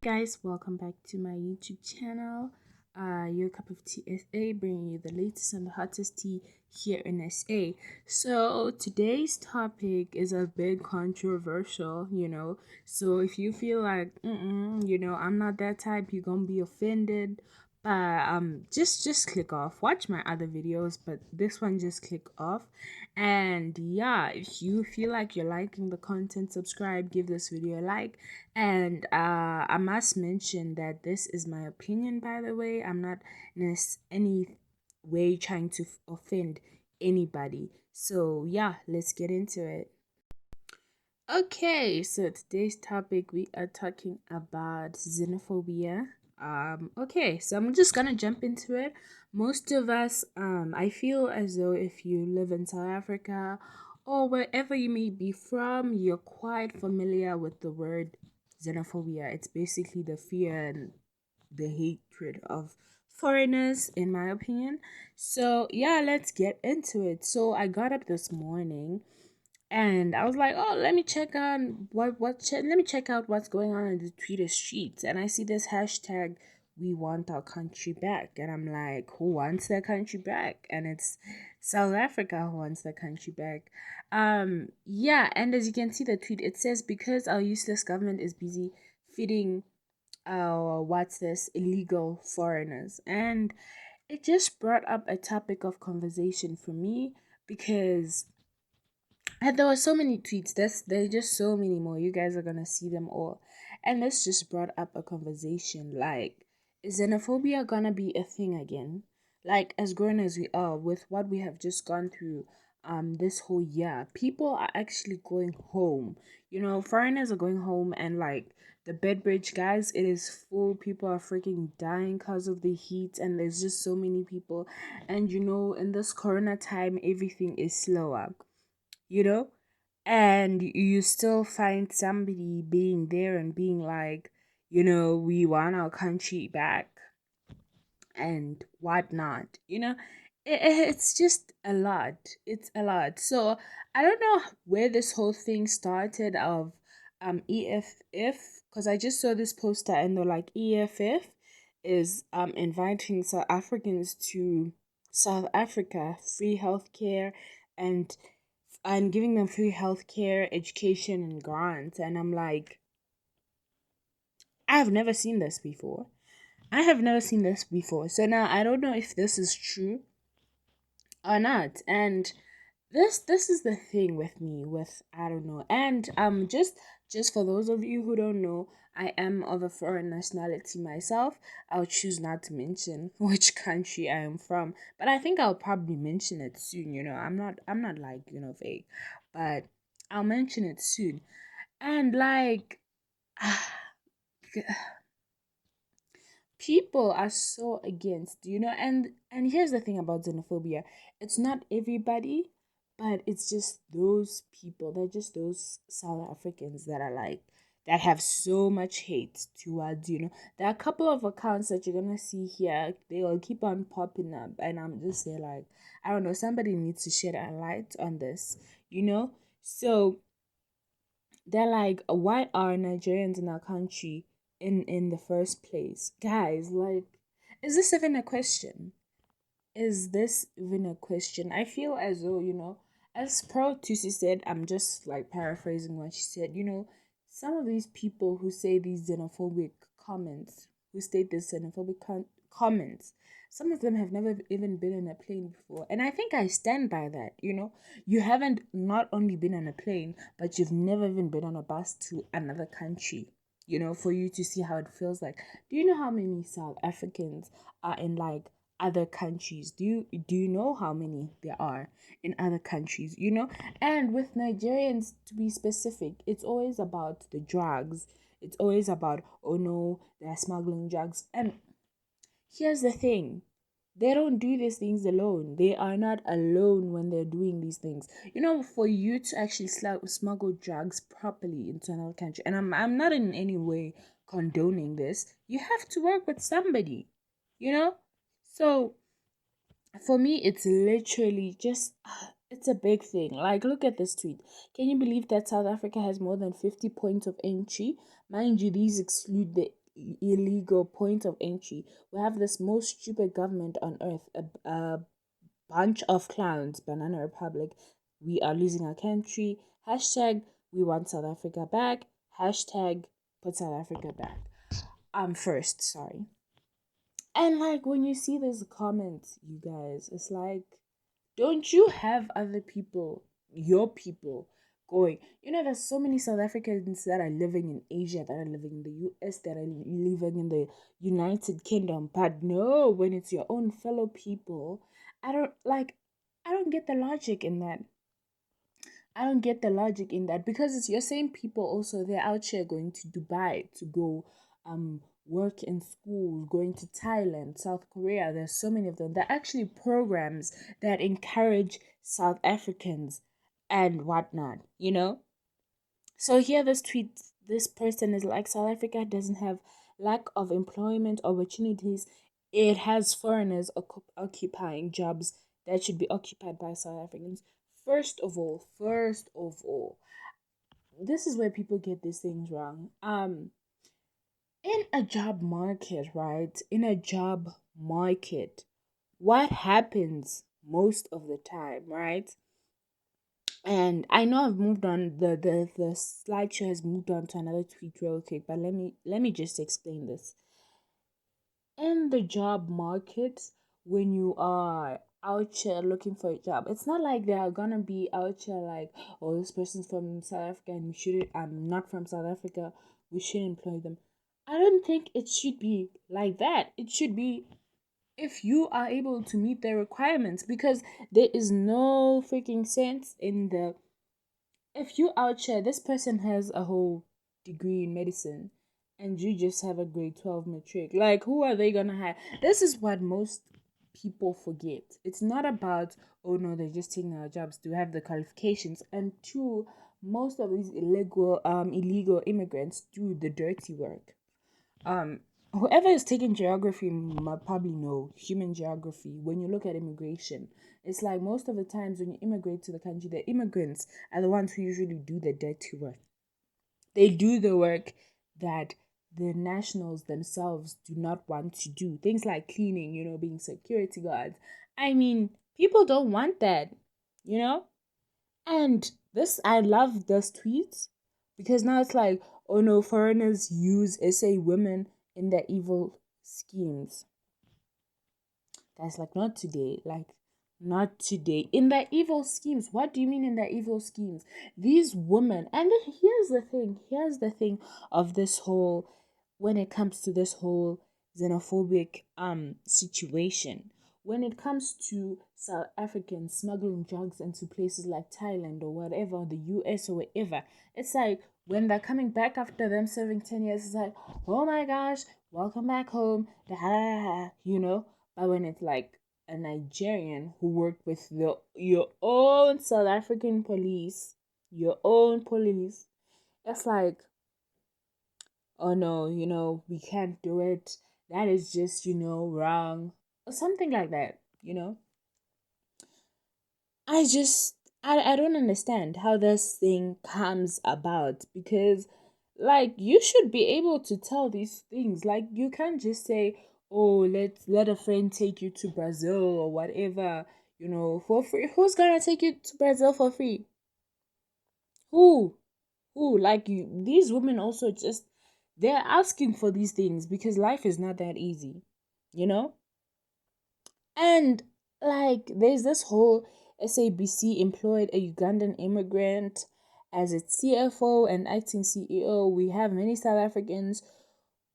Guys, welcome back to my YouTube channel. Your cup of tea SA, bringing you the latest and the hottest tea here in SA. So today's topic is a bit controversial. So if you feel like, I'm not that type, you're gonna be offended. But just click off. Watch my other videos, but this one just click off. And yeah, if you feel like you're liking the content, subscribe, give this video a like. And I must mention that this is my opinion, by the way. I'm not in any way trying to offend anybody. So, yeah, let's get into it. Okay, so today's topic we are talking about xenophobia. Okay, so I'm just gonna jump into it. Most of us, I feel as though if you live in South Africa or wherever you may be from, you're quite familiar with the word xenophobia. It's basically the fear and the hatred of foreigners, in my opinion. So yeah, let's get into it. So I got up this morning and I was like, oh, let me check on let me check out what's going on in the Twitter streets. And I see this hashtag, we want our country back. And I'm like, who wants their country back? And it's South Africa who wants their country back. Yeah, and as you can see the tweet, it says because our useless government is busy feeding what's this illegal foreigners. And it just brought up a topic of conversation for me because and there were so many tweets. There's just so many more. You guys are gonna see them all. And this just brought up a conversation like, is xenophobia gonna be a thing again? Like, as grown as we are, with what we have just gone through this whole year, people are actually going home. Foreigners are going home, and like the Bedbridge guys, it is full. People are freaking dying because of the heat, and there's just so many people. And in this corona time, everything is slower you know and you still find somebody being there and being like, we want our country back and whatnot. It's just a lot. It's a lot. So I don't know where this whole thing started of EFF, because I just saw this poster and they're like, EFF is inviting South Africans to South Africa, free healthcare and giving them free healthcare, education, and grants. And I'm like, I have never seen this before. I have never seen this before. So now I don't know if this is true or not. And this is the thing with me with I don't know. And just for those of you who don't know, I am of a foreign nationality myself. I'll choose not to mention which country I am from, but I think I'll probably mention it soon. I'm not like vague, but I'll mention it soon. And like people are so against, and here's the thing about xenophobia. It's not everybody, but it's just those people. They're just those South Africans that are like that have so much hate towards, there are a couple of accounts that you're gonna see here. They will keep on popping up, and I'm just there like, I don't know, somebody needs to shed a light on this, so they're like, why are Nigerians in our country in the first place? Guys, like, is this even a question? Is this even a question? I feel as though, as Pearl Tusi said, I'm just like paraphrasing what she said, some of these people who say these xenophobic comments, who state these xenophobic comments, some of them have never even been on a plane before. And I think I stand by that, You haven't not only been on a plane, but you've never even been on a bus to another country, for you to see how it feels like. Do you know how many South Africans are in like other countries? Do you know how many there are in other countries? And with Nigerians, to be specific, it's always about the drugs. It's always about, oh no, they're smuggling drugs. And here's the thing, they don't do these things alone. They are not alone when they're doing these things. For you to actually smuggle drugs properly into another country, and I'm not in any way condoning this, you have to work with somebody, you know? So for me, it's literally just, it's a big thing. Like, look at this tweet. Can you believe that South Africa has more than 50 points of entry? Mind you, these exclude the illegal point of entry. We have this most stupid government on earth, a bunch of clowns, Banana Republic. We are losing our country. Hashtag we want South Africa back. Hashtag put South Africa back. First, sorry. And like when you see those comments, you guys, it's like, don't you have other people, your people, going? There's so many South Africans that are living in Asia, that are living in the US, that are living in the United Kingdom. But no, when it's your own fellow people, I don't like, I don't get the logic in that. I don't get the logic in that because it's your same people also. They're out here going to Dubai to go work in schools, going to Thailand, South Korea. There's so many of them. There are actually programs that encourage South Africans and whatnot. So here this tweet, this person is like, South Africa doesn't have lack of employment opportunities. It has foreigners occupying jobs that should be occupied by South Africans. First of all, this is where people get these things wrong. In a job market, right? In a job market, what happens most of the time, right? And I know I've moved on. The slideshow has moved on to another tweet real quick, but let me just explain this. In the job market, when you are out here looking for a job, it's not like they are gonna be out here like, oh, this person's from South Africa and we shouldn't, I'm not from South Africa, we shouldn't employ them. I don't think it should be like that. It should be if you are able to meet their requirements, because there is no freaking sense in the, if you out here, this person has a whole degree in medicine and you just have a grade 12 matric, like who are they gonna hire? This is what most people forget. It's not about, oh no, they're just taking our jobs. Do have the qualifications? And two, most of these illegal immigrants do the dirty work. Whoever is taking geography might probably know human geography. When you look at immigration, it's like most of the times when you immigrate to the country, the immigrants are the ones who usually do the dirty work. They do the work that the nationals themselves do not want to do. Things like cleaning, being security guards. I mean, people don't want that, you know? And this, I love this tweet because now it's like, oh no, foreigners use SA women in their evil schemes. That's like, not today. Like, not today. In their evil schemes. What do you mean in their evil schemes? These women, and here's the thing of this whole, when it comes to this whole xenophobic situation. When it comes to South Africans smuggling drugs into places like Thailand or whatever, the US or wherever, it's like when they're coming back after them serving 10 years, it's like, oh my gosh, welcome back home, da, da, da, but when it's like a Nigerian who worked with your own South African police, your own police, it's like, oh no, we can't do it. That is just, wrong. Or something like that. I just, I don't understand how this thing comes about because, like, you should be able to tell these things. Like, you can't just say, oh, let a friend take you to Brazil or whatever, for free. Who's gonna take you to Brazil for free? Who? Who? Like, these women also just, they're asking for these things because life is not that easy, you know? And like, there's this whole SABC employed a Ugandan immigrant as its CFO and acting CEO. We have many South Africans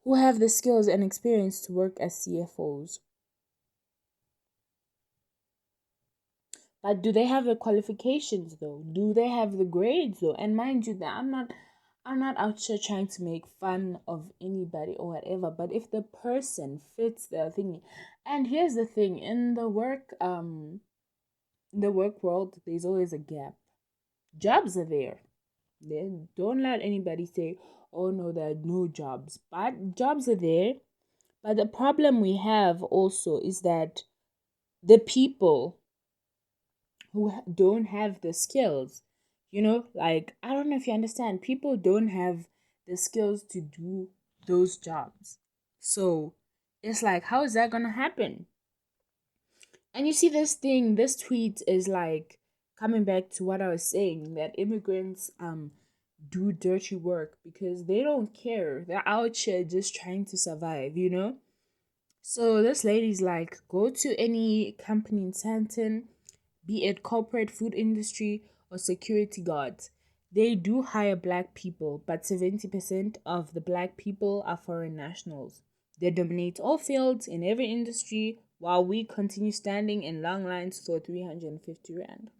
who have the skills and experience to work as CFOs. But do they have the qualifications though? Do they have the grades though? And mind you, that I'm not out here trying to make fun of anybody or whatever, but if the person fits the thing, and here's the thing, in the work world, there's always a gap. Jobs are there. Then don't let anybody say, oh no, there are no jobs. But jobs are there. But the problem we have also is that the people who don't have the skills, like, I don't know if you understand, people don't have the skills to do those jobs. So it's like, how is that gonna happen? And you see this tweet is like coming back to what I was saying, that immigrants do dirty work because they don't care. They're out here just trying to survive, you know? So this lady's like, go to any company in Santon, be it corporate food industry or security guards. They do hire black people, but 70% of the black people are foreign nationals. They dominate all fields in every industry while we continue standing in long lines for 350 rand.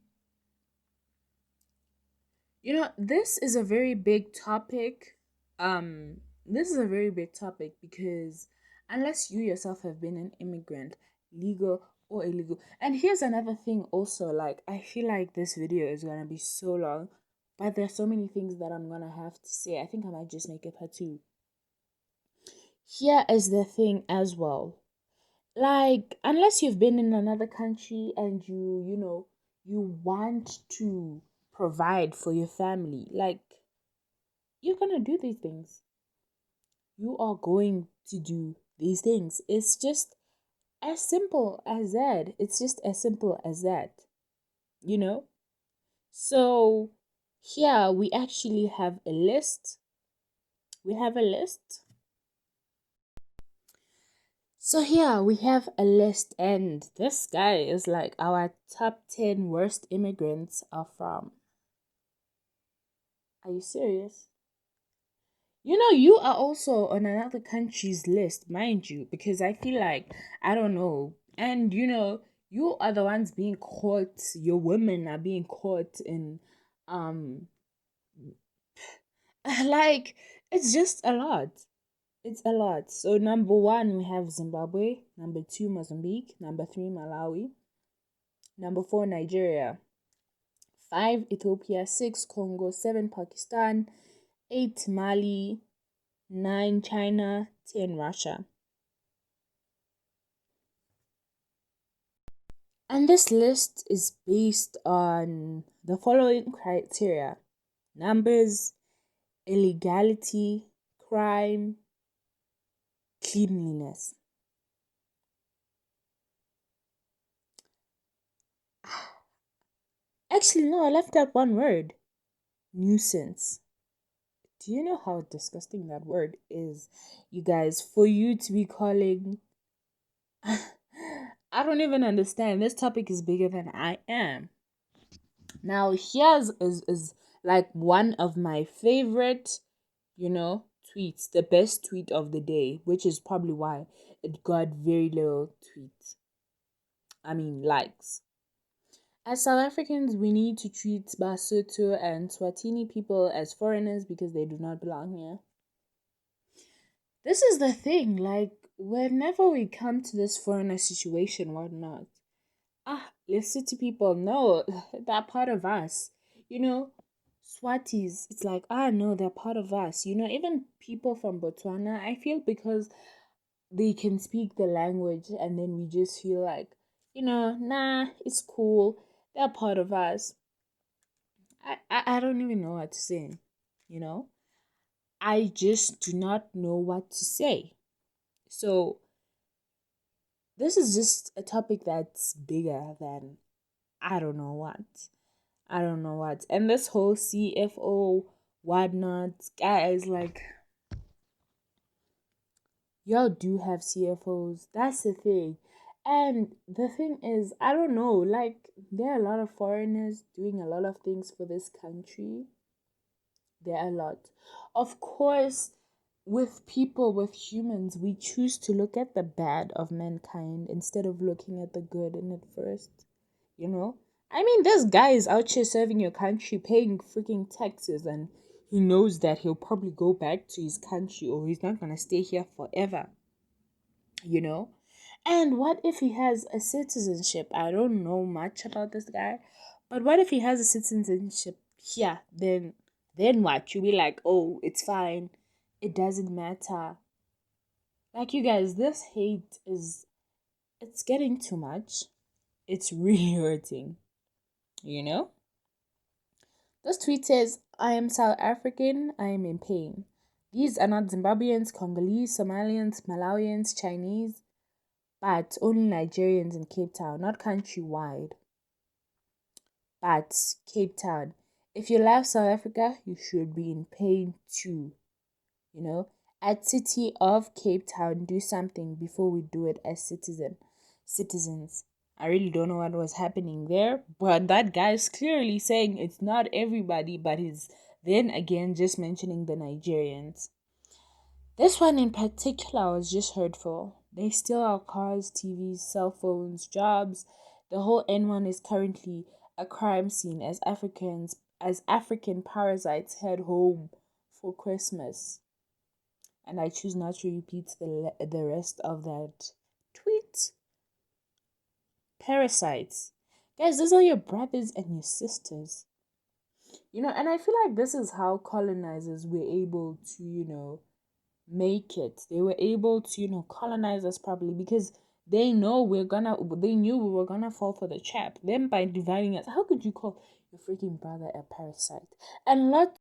You know, this is a very big topic. This is a very big topic because unless you yourself have been an immigrant, legal or illegal. And here's another thing also, like I feel like this video is gonna be so long, but there's so many things that I'm gonna have to say. I think I might just make it part two. Here is the thing as well. Like, unless you've been in another country and you want to provide for your family, like you're gonna do these things. You are going to do these things. It's just as simple as that. It's just as simple as that, you know? So, here we actually have a list. We have a list. So, here we have a list, and this guy is like our top 10 worst immigrants are from. Are you serious? You know, you are also on another country's list, mind you, because I feel like, I don't know, and you are the ones being caught, your women are being caught in, um, like, it's just a lot. It's a lot. So, number one, we have Zimbabwe, number two, Mozambique, number three, Malawi, number four, Nigeria, five, Ethiopia, six, Congo, seven, Pakistan, eight, Mali, 9 China, 10 Russia. And this list is based on the following criteria: numbers, illegality, crime, cleanliness. Actually, no, I left out one word: nuisance. Do you know how disgusting that word is, you guys? For you to be calling. I don't even understand. This topic is bigger than I am. Now, here's is like one of my favorite, tweets, the best tweet of the day, which is probably why it got very little tweets. I mean, likes. As South Africans, we need to treat Basotho and Swatini people as foreigners because they do not belong here. This is the thing, like, whenever we come to this foreigner situation, whatnot, listen to people. No, they're part of us. You know, Swatis, it's like, no, they're part of us. Even people from Botswana, I feel because they can speak the language and then we just feel like, nah, it's cool. They're part of us. I don't even know what to say, you know? I just do not know what to say. So, this is just a topic that's bigger than I don't know what. I don't know what. And this whole CFO, whatnot, guys, like, y'all do have CFOs. That's the thing. And the thing is, I don't know, like, there are a lot of foreigners doing a lot of things for this country. There are a lot. Of course, with people, with humans, we choose to look at the bad of mankind instead of looking at the good in it first. You know? I mean, this guy is out here serving your country, paying freaking taxes, and he knows that he'll probably go back to his country or he's not gonna stay here forever. You know? And what if he has a citizenship? I don't know much about this guy, but what if he has a citizenship here? Then what? You'll be like, oh, it's fine. It doesn't matter. Like, you guys, this hate it's getting too much. It's really hurting, you know? This tweet says, I am South African, I am in pain. These are not Zimbabweans, Congolese, Somalians, Malawians, Chinese, but only Nigerians in Cape Town, not countrywide, but Cape Town. If you love South Africa, you should be in pain too. You know, at City of Cape Town, do something before we do it as citizens. I really don't know what was happening there, but that guy's clearly saying it's not everybody, but he's then again just mentioning the Nigerians. This one in particular was just hurtful. They steal our cars, TVs, cell phones, jobs. The whole N1 is currently a crime scene as African parasites head home for Christmas. And I choose not to repeat the rest of that tweet. Parasites. Guys, those are your brothers and your sisters. And I feel like this is how colonizers were able to, make it. They were able to, colonize us properly because they knew we were gonna fall for the trap. Then by dividing us, how could you call your freaking brother a parasite? And lots